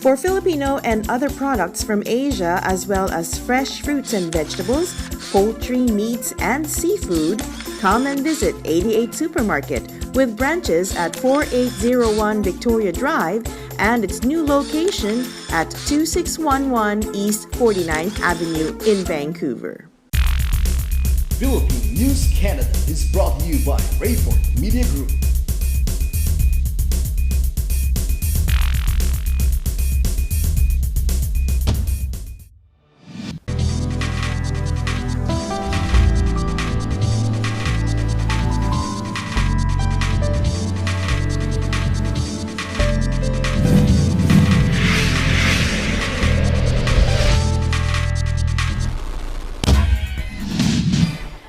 For Filipino and other products from Asia, as well as fresh fruits and vegetables, poultry, meats, and seafood, come and visit 88 Supermarket with branches at 4801 Victoria Drive and its new location at 2611 East 49th Avenue in Vancouver. Philippine News Canada is brought to you by Rayford Media Group.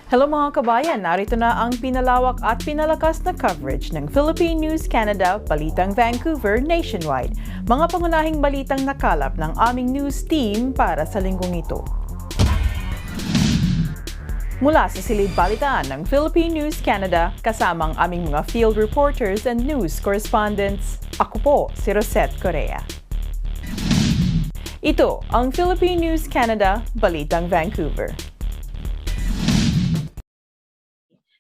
Hello mga kabayan, narito na ang pinalawak at pinalakas na coverage ng Philippine News Canada, Balitang Vancouver, nationwide. Mga pangunahing balitang nakalap ng aming news team para sa linggong ito. Mula sa silid balitaan ng Philippine News Canada, kasamang aming mga field reporters and news correspondents, ako po si Rosette Correa. Ito ang Philippine News Canada, Balitang Vancouver.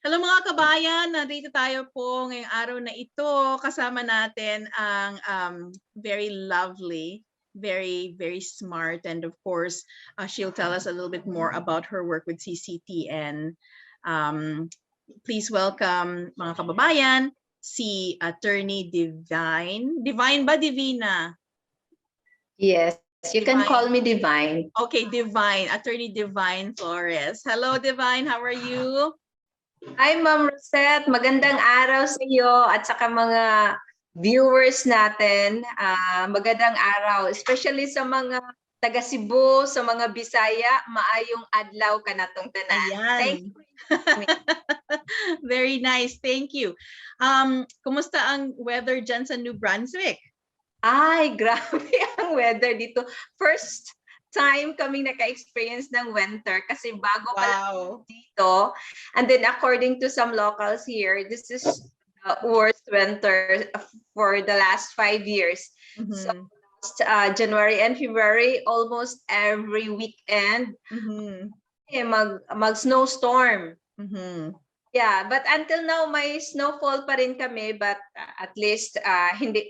Hello mga kabayan, nandito tayo po ngayong araw na ito. Kasama natin ang very lovely, very smart, and of course, she'll tell us a little bit more about her work with CCTN. Please welcome mga kababayan, si Attorney Divine. Divine ba, Divina? Yes, you Divine. can call me Divine. Okay, Divine. Attorney Divine Flores. Hello, Divine. How are you? Hi, Ma'am Rosette. Magandang araw sa iyo at saka mga viewers natin. Magandang araw, especially sa mga taga Cebu, sa mga Bisaya, maayong adlaw ka natong tanan. Ayan. Thank you. Very nice. Thank you. Kumusta ang weather dyan sa New Brunswick? Ay, grabe ang weather dito. First time kaming naka-experience ng winter kasi bago pa lang dito. And then according to some locals here, this is the worst winter for the last 5 years. Mm-hmm. So January and February, almost every weekend, mag-snowstorm. Mm-hmm. Yeah, but until now, may snowfall pa rin kami, but at least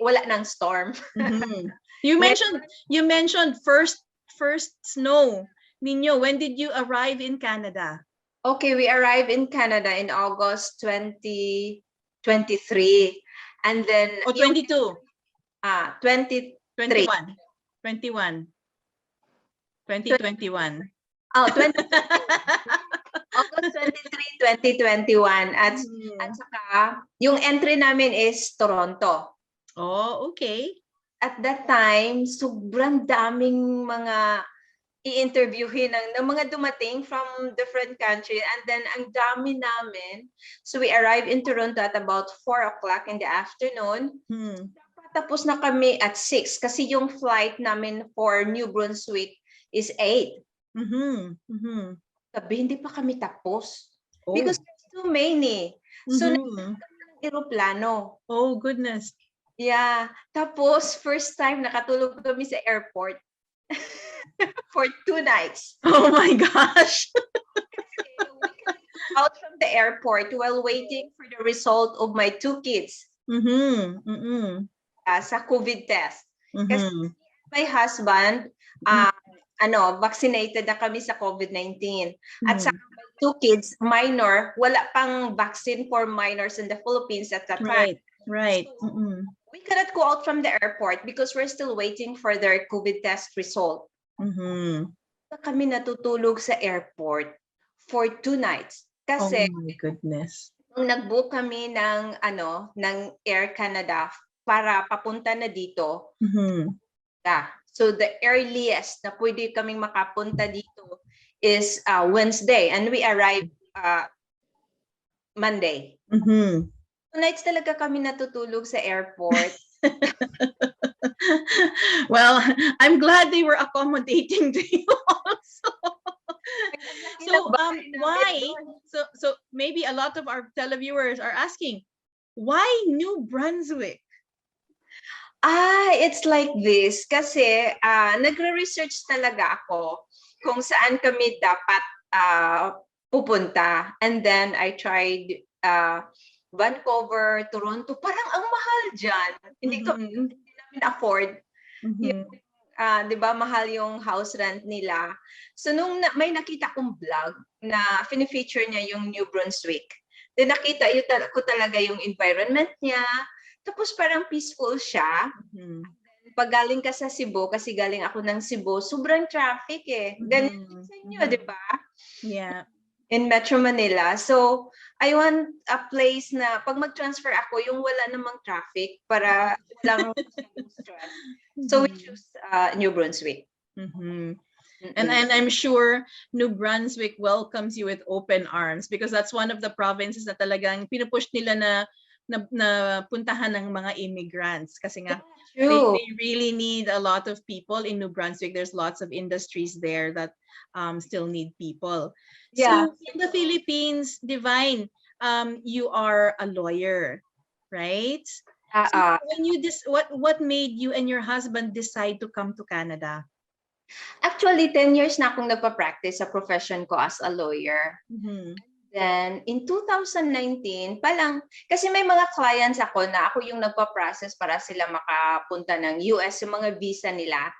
wala nang storm. Mm-hmm. You mentioned first snow ninyo. When did you arrive in Canada? Okay, we arrived in Canada in August 2023. And then 22. 23. 21. 2021. Oh, 20, August 23, 2021. At saka, yung entry namin is Toronto. Oh, okay. At that time, sobrang daming mga i-interviewin ng mga dumating from different countries. And then, ang dami namin. So, we arrived in Toronto at about 4 o'clock in the afternoon. Tapos na kami at 6 kasi yung flight namin for New Brunswick is 8. Sabi, hindi pa kami tapos. Because there's too many. So, nagkaroon ng aeroplano. Oh, goodness. Yeah. Tapos, first time nakatulog kami sa airport for 2 nights. Oh my gosh. Out from the airport while waiting for the result of my 2 kids. Sa COVID test. Kasi my husband, vaccinated na kami sa COVID-19. At sa 2 kids, minor, wala pang vaccine for minors in the Philippines at that time. Right. So, we cannot go out from the airport because we're still waiting for their COVID test result. Kami natutulog sa airport for 2 nights. Kasi, oh my goodness. Nung nag-book kami ng Air Canada para papunta na dito, so the earliest na pwede kaming makapunta dito is Wednesday, and we arrived Monday. 2 nights talaga kami natutulog sa airport. Well, I'm glad they were accommodating to you also. So why? So maybe a lot of our televiewers are asking, why New Brunswick? It's like this. Kasi nagre-research talaga ako kung saan kami dapat pupunta. And then I tried Vancouver, Toronto. Parang ang mahal dyan. Hindi namin afford. Yung, 'di ba, mahal yung house rent nila. So may nakita kong vlog na fini-feature niya yung New Brunswick. Then nakita ko talaga yung environment niya. Tapos parang peaceful siya. Pag galing ka sa Cebu, kasi galing ako ng Cebu, sobrang traffic eh. Ganyan sa inyo, di ba? Yeah. In Metro Manila. So, I want a place na pag mag-transfer ako, yung wala namang traffic para walang stress. So, we choose New Brunswick. And I'm sure New Brunswick welcomes you with open arms because that's one of the provinces na talagang pinupush nila na puntahan ng mga immigrants kasi nga they really need a lot of people in New Brunswick. There's lots of industries there that still need people. Yeah. So in the Philippines, Divine, you are a lawyer, right? So when you what made you and your husband decide to come to Canada? Actually, 10 years na akong nagpa-practice sa profession ko as a lawyer. Then, in 2019, kasi may mga clients ako na ako yung nagpa-process para sila makapunta ng US, yung mga visa nila.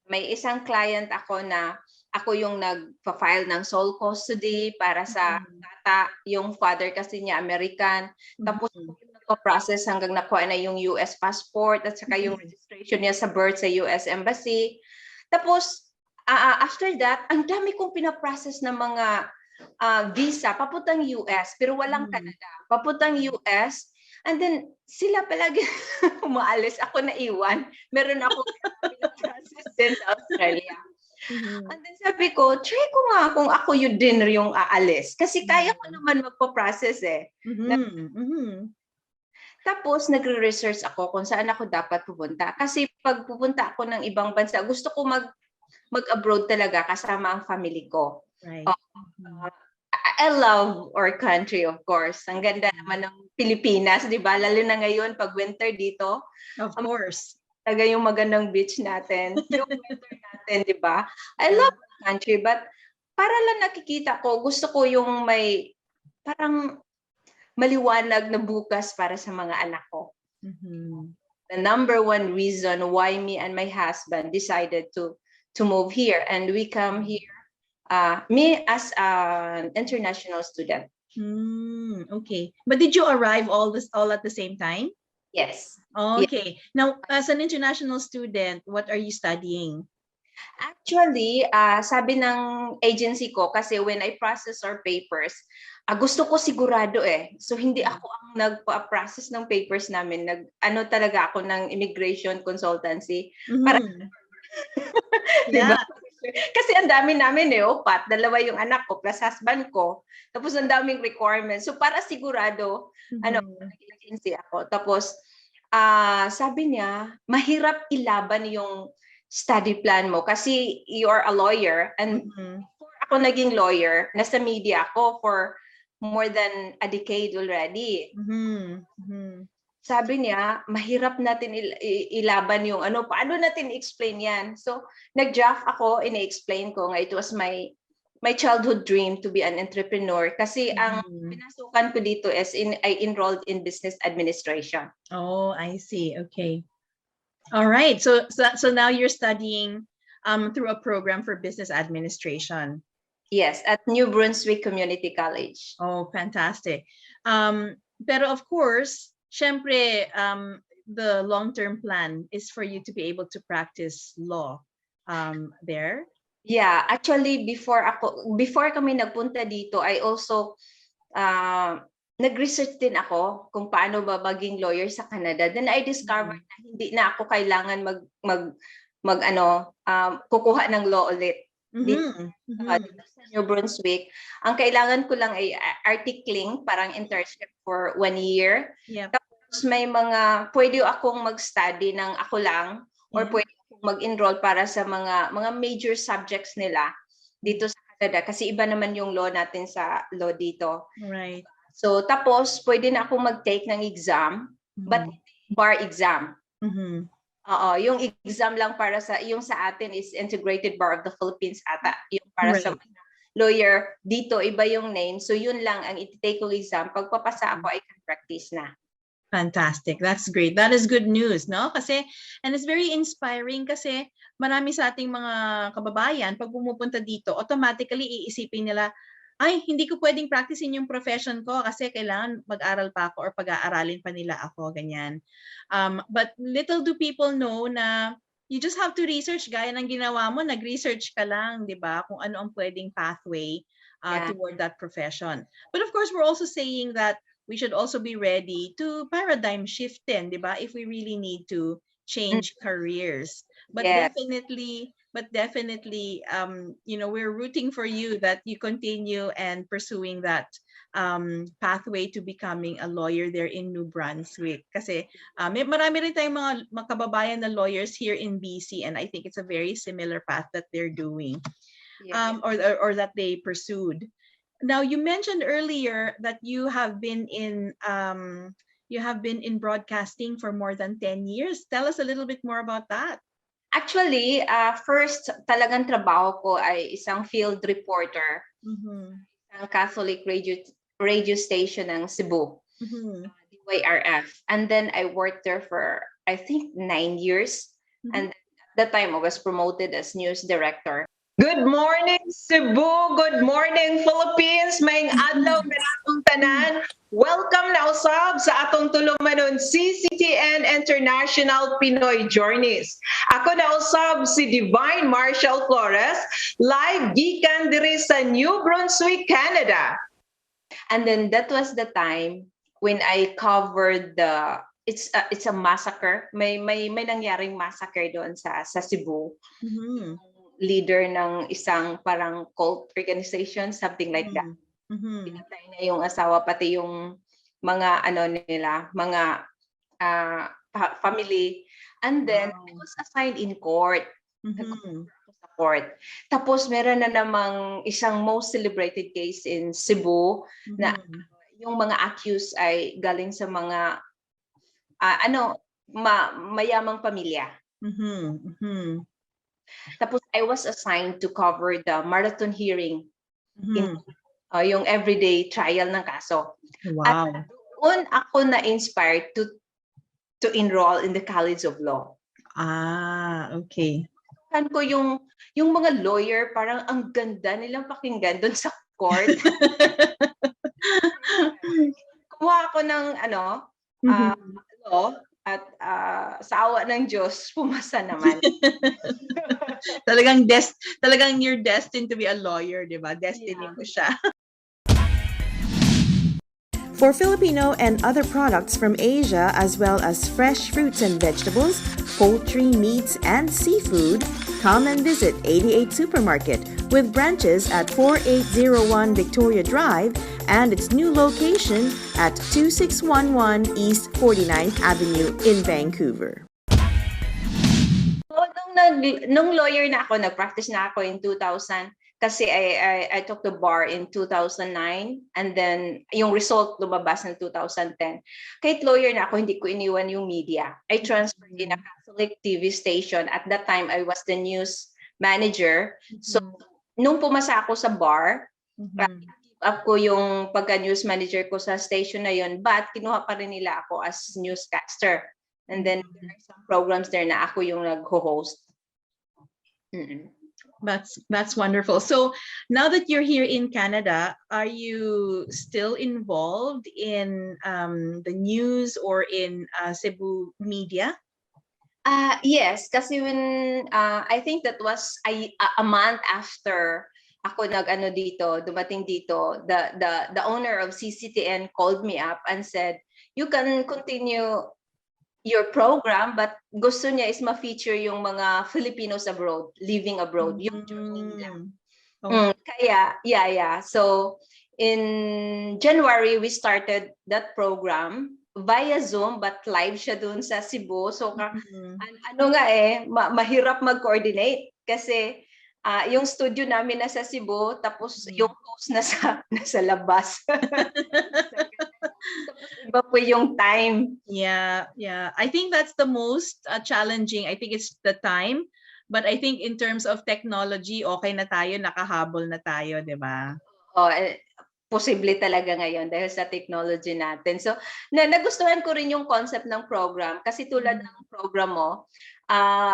May isang client ako na ako yung nagpa-file ng sole custody para sa bata, yung father kasi niya American. Tapos, yung nagpa-process hanggang nakuha na yung US passport at saka yung registration niya sa birth sa US Embassy. Tapos, after that, ang dami kong pinaprocess ng mga visa papuntang US, pero walang Canada. Papuntang US, and then sila palagi umaalis. Ako naiwan. Meron ako pinaprocess din sa Australia. And then sabi ko, try ko nga kung ako yun din yung aalis. Kasi kaya ko naman magpa-process eh. Tapos, nagre-research ako kung saan ako dapat pupunta. Kasi pag pupunta ako ng ibang bansa, gusto ko mag-abroad talaga kasama ang family ko. Right. I love our country, of course. Ang ganda naman ng Pilipinas, di ba? Lalo na ngayon, pag winter dito. Of course. Talaga yung magandang beach natin. Yung weather natin, di ba? I love the country, but para lang nakikita ko, gusto ko yung may parang maliwanag na bukas para sa mga anak ko. The number one reason why me and my husband decided to move here, and we come here, me as an international student. Okay, but did you arrive all at the same time? Yes. Okay. Yes. Now, as an international student, what are you studying? Actually, sabi ng agency ko, kasi when I process our papers, gusto ko sigurado eh. So hindi ako ang nagpa-process ng papers namin. Talaga ako ng immigration consultancy. Para diba? Kasi ang dami namin dalawa yung anak ko plus husband ko. Tapos ang daming requirements. So para sigurado, agency ako. Tapos sabi niya, mahirap ilaban yung study plan mo kasi you are a lawyer, and before ako naging lawyer, nasa media ako for more than a decade already. Sabi niya, mahirap natin ilaban yung paano natin explain yan. So nag-draft ako, ina-explain ko nga it was my childhood dream to be an entrepreneur kasi ang pinasukan ko dito is I enrolled in business administration. Oh, I see. Okay. All right. So now you're studying through a program for business administration. Yes, at New Brunswick Community College. Oh, fantastic. Pero of course, syempre, the long-term plan is for you to be able to practice law there. Yeah, actually before kami nagpunta dito, I also nag-research din ako kung paano ba maging lawyer sa Canada. Then I discovered na hindi na ako kailangan kukuha ng law ulit. Dito sa New Brunswick. Ang kailangan ko lang ay articling, parang internship for 1 year. Yep. Tapos may pwede akong mag-study ng ako lang, or pwede akong mag-enroll para sa mga major subjects nila dito sa Canada. Kasi iba naman yung law natin sa law dito. Right. So tapos pwede na akong mag-take ng exam, but bar exam. Mhm. Oo, yung exam lang para sa yung sa atin is Integrated Bar of the Philippines ata. Yung para sa Right. lawyer, dito iba yung name. So yun lang ang i-take kong exam. Pagpapasa ako, I can practice na. Fantastic. That's great. That is good news, no? Kasi, and it's very inspiring kasi marami sa ating mga kababayan, pag pumupunta dito, automatically iisipin nila, ay, hindi ko pwedeng practicein yung profession ko kasi kailangan mag-aral pa ako or pag-aaralin pa nila ako, ganyan. But little do people know na you just have to research, gaya ng ginawa mo, nag-research ka lang, di ba, kung ano ang pwedeng pathway Yeah. toward that profession. But of course, we're also saying that we should also be ready to paradigm shift din, di ba? If we really need to change careers. But Yes. definitely, we're rooting for you that you continue and pursuing that pathway to becoming a lawyer there in New Brunswick. Kasi marami rin tayong mga kababayan na lawyers here in BC, and I think it's a very similar path that they're doing, Yeah. or that they pursued. Now, you mentioned earlier that you have been in broadcasting for more than 10 years. Tell us a little bit more about that. Actually, first talagang trabaho ko ay isang field reporter Mhm. ng Catholic radio station ng Cebu, Mhm. DYRF. And then I worked there for, I think, 9 years. Mhm. And at that time, I was promoted as news director. Good morning, Cebu! Good morning, Philippines! Maayong adlaw na atong tanan. Welcome na usab sa atong tulumanon CCTN International Pinoy Journeys. Ako na usab si Divine Marshall Flores, live gikan diri sa New Brunswick, Canada. And then that was the time when I covered it's a massacre. May nangyaring massacre doon sa Cebu. Mhm. Leader ng isang parang cult organization, something like that. Mhm. Pinatay na yung asawa, pati yung mga mga family. And then I was assigned in court. Mhm. Sa court. Tapos meron na namang isang most celebrated case in Cebu na yung mga accused ay galing sa mga mayamang pamilya. Mhm. Mhm. Tapos I was assigned to cover the marathon hearing in Mhm. yung everyday trial ng kaso. Wow. At doon ako na-inspired to enroll in the College of Law. Okay. Kan ko yung mga lawyer, parang ang ganda nilang pakinggan doon sa court. Kumuha ako ng law at sa awa ng Diyos, pumasa naman. talagang you're destined to be a lawyer, di ba? Destiny mo siya. For Filipino and other products from Asia, as well as fresh fruits and vegetables, poultry, meats, and seafood, come and visit 88 Supermarket with branches at 4801 Victoria Drive and its new location at 2611 East 49th Avenue in Vancouver. So, nung lawyer na ako, nag-practice na ako in 2000 kasi I took the bar in 2009 and then yung result lumabas ng 2010. Kahit lawyer na ako, hindi ko iniwan yung media. I transferred in a Catholic TV station. At that time, I was the news manager. So, nung pumasa ako sa bar, give up ko yung pagka-news manager ko sa station na yun, but kinuha pa rin nila ako as newscaster. And then, there are some programs there na ako yung nag-host. That's wonderful. So now that you're here in Canada, are you still involved in the news or in Cebu media? Yes, kasi when I think that was a month after ako dumating dito, the owner of CCTN called me up and said, "You can continue your program, but gusto niya is ma-feature yung mga Filipinos abroad, living abroad, yung journey nila." Kaya, yeah. So, in January, we started that program via Zoom, but live siya dun sa Cebu. So, mahirap mag-coordinate kasi yung studio namin nasa Cebu, tapos yung host nasa labas. Tapos iba po yung time. Yeah, yeah. I think that's the most challenging. I think it's the time. But I think in terms of technology, okay na tayo, nakahabol na tayo, di ba? Oh, posible talaga ngayon dahil sa technology natin. So, nagustuhan ko rin yung concept ng program kasi tulad ng program mo,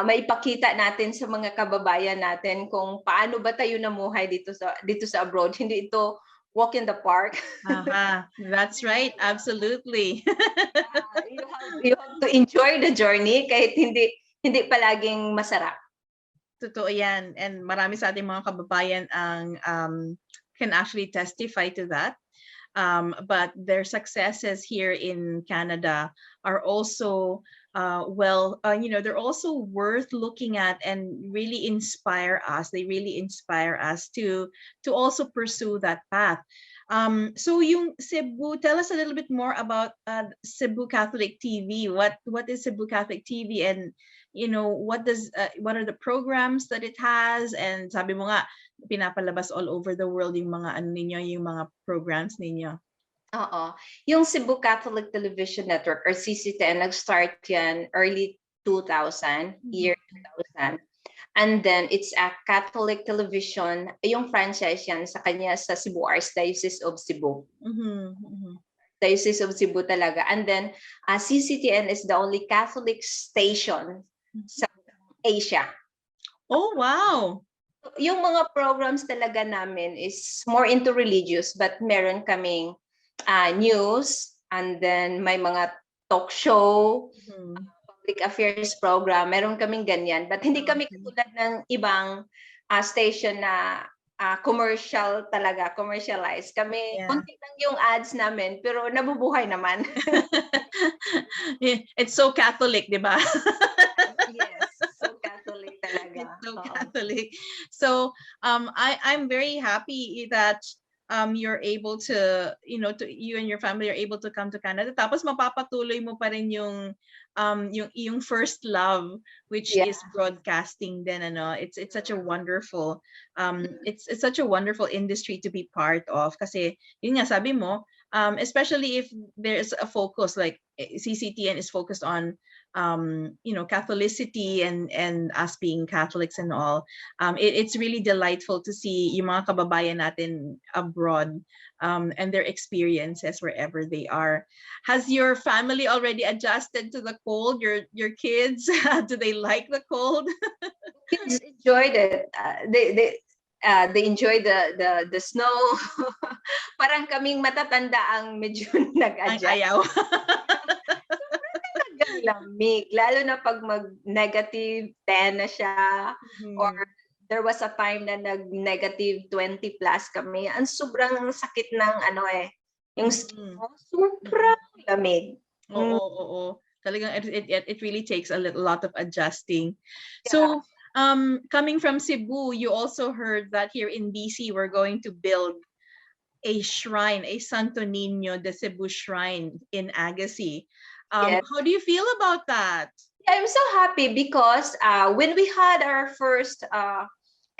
maipakita natin sa mga kababayan natin kung paano ba tayo namuhay dito sa abroad. Hindi ito walk in the park. Aha, that's right. Absolutely. You have to enjoy the journey kahit hindi palaging masarap. Totoo yan. And marami sa ating mga kababayan ang can actually testify to that. But their successes here in Canada are also they're also worth looking at and really inspire us. They really inspire us to also pursue that path. So yung Cebu, tell us a little bit more about Cebu Catholic TV. What is Cebu Catholic TV, and what are the programs that it has? And sabi mo nga, pinapalabas all over the world yung mga yung mga programs ninyo. Oo. Yung Cebu Catholic Television Network or CCTN, nag-start yan early 2000, year 2000. And then it's a Catholic television, yung franchise yan sa kanya sa Cebu Archdiocese of Cebu. Diocese of Cebu talaga. And then CCTN is the only Catholic station sa Asia. Oh, wow! Yung mga programs talaga namin is more into religious, but meron kaming news, and then may mga talk show, public affairs program, meron kaming ganyan. But hindi kami katulad ng ibang station na commercial talaga, commercialized. Kami, konti lang yung ads namin, pero nabubuhay naman. It's so Catholic, di ba? Yes, so Catholic talaga. It's so Catholic. So I'm very happy that you're able to, you and your family are able to come to Canada. Tapos mapapatuloy mo pa rin yung first love, which is broadcasting. Then it's such a wonderful it's such a wonderful industry to be part of. Kasi yun nga sabi mo, especially if there's a focus like CCTN is focused on Catholicity and us being Catholics and all. It's really delightful to see yung mga kababayan natin abroad and their experiences wherever they are. Has your family already adjusted to the cold? Your kids, do they like the cold? Kids enjoyed it. They enjoy the snow. Parang kaming matatanda ang medyo nag-adjust. Ang ayaw. Lamig, lalo na pag mag-negative 10 na siya, or there was a time na nag-negative 20 plus kami. Ang sobrang sakit ng yung skin mo, sobrang lamig. Oo. Talagang it really takes a lot of adjusting. So, coming from Cebu, you also heard that here in BC, we're going to build a shrine, a Santo Niño de Cebu shrine in Agassiz. How do you feel about that? I'm so happy because when we had our first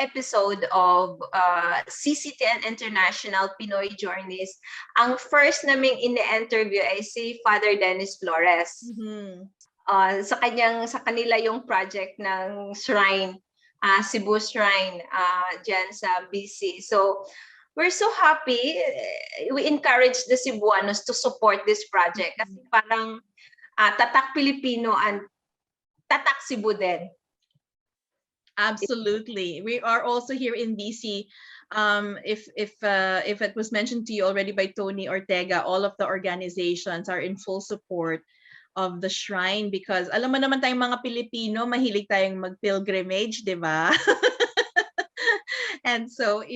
episode of CCTN International Pinoy Journeys, ang first naming ine-interview ay si Father Dennis Flores. Sa kanila yung project ng shrine, Cebu Shrine, dyan sa BC. So we're so happy. We encourage the Cebuanos to support this project kasi parang tatak Filipino and tatak Cebu din. Absolutely. We are also here in BC. If it was mentioned to you already by Tony Ortega, all of the organizations are in full support of the shrine because alam mo naman tayong mga Pilipino, mahilig tayong mag-pilgrimage, di ba? And so,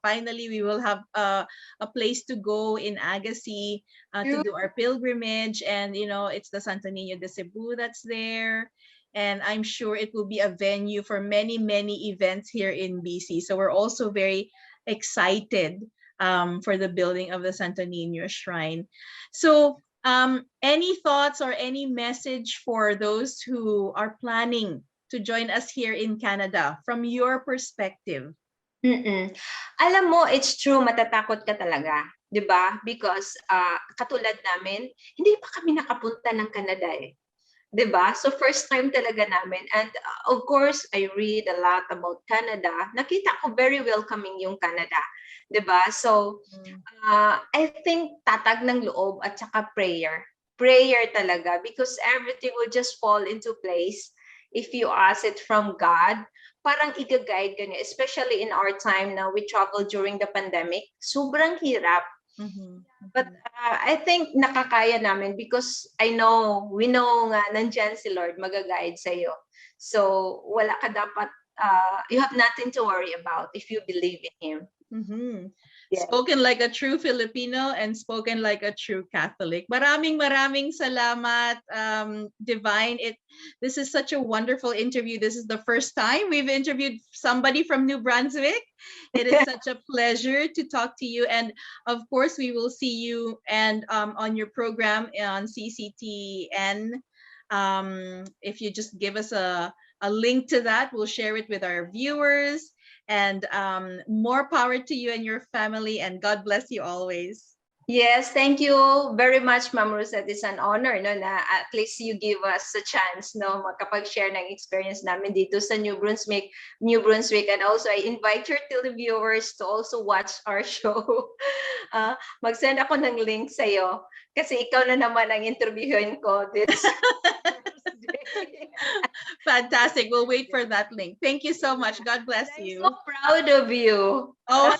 finally we will have a place to go in Agassiz to do our pilgrimage. And, it's the Santo Niño de Cebu that's there. And I'm sure it will be a venue for many, many events here in BC. So we're also very excited for the building of the Santo Niño Shrine. So any thoughts or any message for those who are planning to join us here in Canada from your perspective? Alam mo, it's true, matatakot ka talaga. 'di ba? Because katulad namin, hindi pa kami nakapunta ng Canada eh. 'Di ba? So first time talaga namin, and of course I read a lot about Canada. Nakita ko very welcoming yung Canada, 'di ba? So I think tatag ng loob at saka prayer. Prayer talaga, because everything will just fall into place if you ask it from God. Parang i-guide ka niya, especially in our time now, we travel during the pandemic. Sobrang hirap. But I think nakakaya namin because we know nga nandyan si Lord mag-guide sa'yo. So wala ka dapat, you have nothing to worry about if you believe in Him. Yes. Spoken like a true Filipino and spoken like a true Catholic. Maraming salamat, Divine. This is such a wonderful interview. This is the first time we've interviewed somebody from New Brunswick. It is such a pleasure to talk to you, and of course we will see you and on your program on CCTN. If you just give us a link to that, we'll share it with our viewers. And more power to you and your family, and God bless you always. Yes, thank you very much, Ma'am Rosette. It's an honor no, na at least you give us a chance no, makapag-share ng experience namin dito sa New Brunswick. And also, I invite your televiewers to also watch our show. Mag-send ako ng link sa'yo kasi ikaw na naman ang interviewin ko this Fantastic. We'll wait for that link. Thank you so much. God bless you. I'm so proud of you. Oh.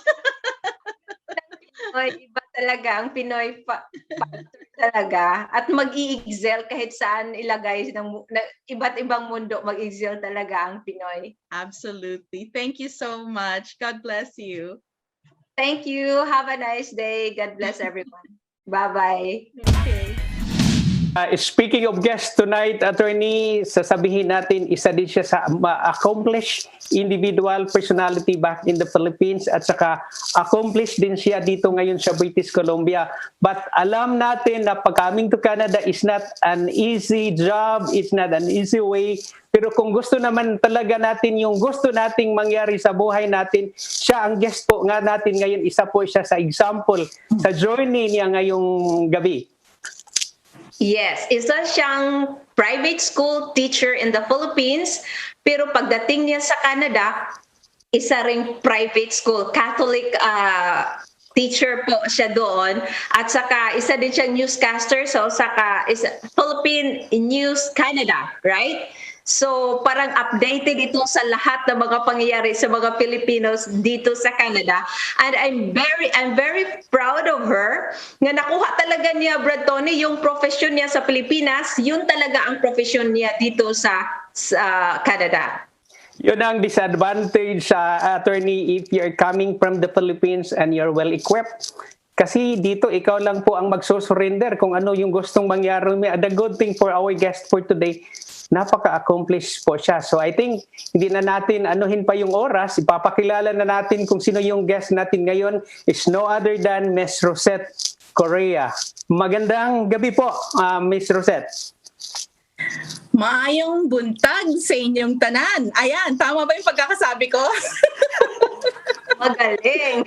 Iba talaga ang Pinoy factor talaga, at mag-i-excel kahit saan ilagay ng iba't ibang mundo, mag-excel talaga ang Pinoy. Absolutely. Thank you so much. God bless you. Thank you. Have a nice day. God bless everyone. Bye-bye. Okay. Speaking of guests tonight, attorney, sasabihin natin, isa din siya sa accomplished individual personality back in the Philippines, at saka accomplished din siya dito ngayon sa British Columbia. But alam natin na pag-coming to Canada is not an easy job, it's not an easy way. Pero kung gusto naman talaga natin yung gusto nating mangyari sa buhay natin, siya ang guest po nga natin ngayon. Isa po siya sa example sa journey niya ngayong gabi. Yes, isa siyang private school teacher in the Philippines, pero pagdating niya sa Canada, isa ring private school, Catholic teacher po siya doon, at saka isa din siyang newscaster, so saka is Philippine News Canada, right? So parang updated ito sa lahat ng mga pangyayari sa mga Filipinos dito sa Canada, and I'm very proud of her na nakuha talaga niya, Brad Tony, yung profession niya sa Pilipinas, yun talaga ang profession niya dito sa Canada. Yun ang disadvantage sa attorney if you're coming from the Philippines and you're well equipped. Kasi dito ikaw lang po ang magsusurrender kung ano yung gustong mangyari. The good thing for our guest for today, napaka-accomplished po siya. So I think hindi na natin anuhin pa yung oras. Ipapakilala na natin kung sino yung guest natin ngayon. Is no other than Miss Rosette Correa. Magandang gabi po, Miss Rosette. Maayong buntag sa inyong tanan. Ayan, tama ba yung pagkakasabi ko? Magaling.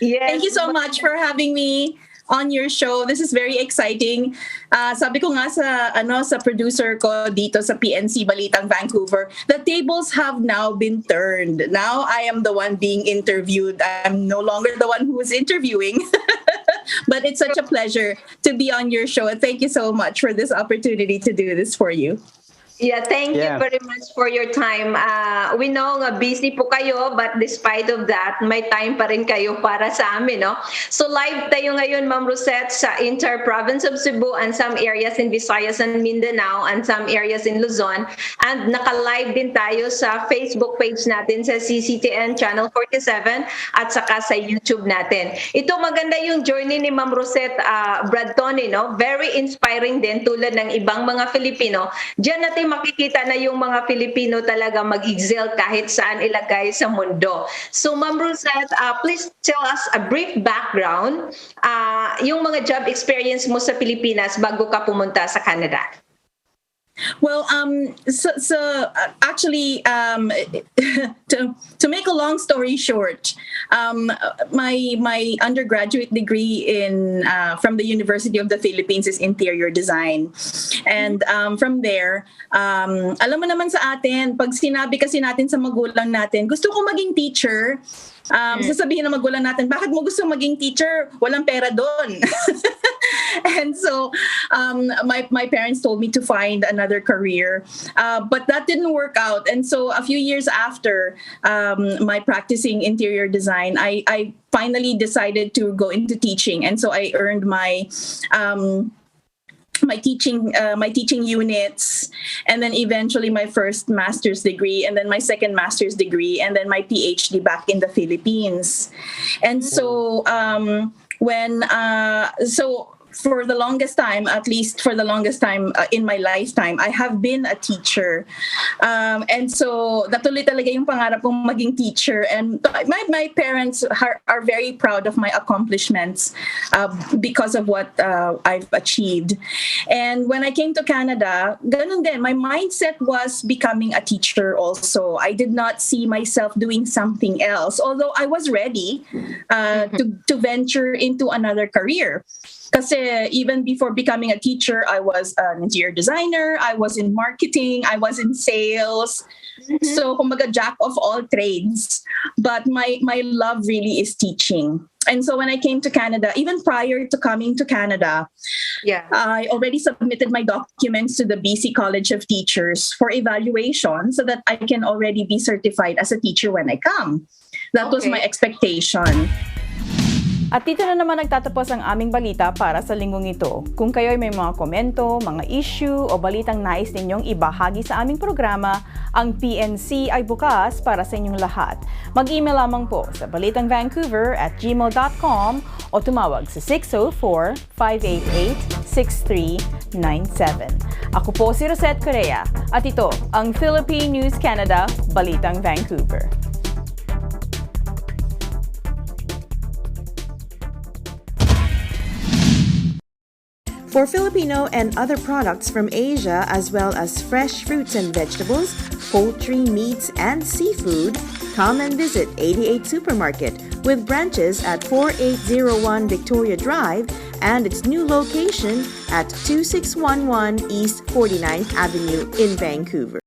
Yes. Thank you so much for having me on your show. This is very exciting. Sabi ko nga sa producer ko dito sa PNC Balitang Vancouver, the tables have now been turned. Now I am the one being interviewed. I'm no longer the one who is interviewing. But it's such a pleasure to be on your show. And thank you so much for this opportunity to do this for you. Yeah, thank you very much for your time. We know nga busy po kayo, but despite of that, may time pa rin kayo para sa amin, no? So live tayo ngayon, Ma'am Rosette, sa inter-province of Cebu and some areas in Visayas and Mindanao and some areas in Luzon. And naka-live din tayo sa Facebook page natin sa CCTN Channel 47 at saka sa YouTube natin. Ito maganda yung journey ni Ma'am Rosette, Brad Tony, no? Very inspiring din tulad ng ibang mga Filipino. Diyan natin makikita na yung mga Filipino talaga mag-excel kahit saan ilagay sa mundo. So Ma'am Rosette, please tell us a brief background, yung mga job experience mo sa Pilipinas bago ka pumunta sa Canada. Well, actually, to make a long story short, my undergraduate degree in from the University of the Philippines is interior design, and from there, alam mo naman sa atin, pag sinabi kasi natin sa magulang natin, gusto ko maging teacher. Sasabihin ng magulang natin, bakit mo gusto maging teacher? Walang pera doon. And so my parents told me to find another career, but that didn't work out. And so a few years after my practicing interior design, I finally decided to go into teaching. And so I earned my teaching units, and then eventually my first master's degree, and then my second master's degree, and then my PhD back in the Philippines. And so for the longest time, at least for the longest time in my lifetime, I have been a teacher. And so natuloy talaga yung pangarap kong maging teacher. And my parents are very proud of my accomplishments because of what I've achieved. And when I came to Canada, ganun din, my mindset was becoming a teacher also. I did not see myself doing something else, although I was ready to venture into another career. Kasi even before becoming a teacher, I was an interior designer, I was in marketing, I was in sales. So, kumbaga, jack of all trades. But my love really is teaching. And so when I came to Canada, even prior to coming to Canada, I already submitted my documents to the BC College of Teachers for evaluation so that I can already be certified as a teacher when I come. That was my expectation. At dito na naman nagtatapos ang aming balita para sa linggong ito. Kung kayo ay may mga komento, mga issue o balitang nais ninyong ibahagi sa aming programa, ang PNC ay bukas para sa inyong lahat. Mag-email lamang po sa balitangvancouver@gmail.com o tumawag sa 604-588-6397. Ako po si Rosette Correa at ito ang Philippine News Canada, Balitang Vancouver. For Filipino and other products from Asia, as well as fresh fruits and vegetables, poultry, meats, and seafood, come and visit 88 Supermarket with branches at 4801 Victoria Drive and its new location at 2611 East 49th Avenue in Vancouver.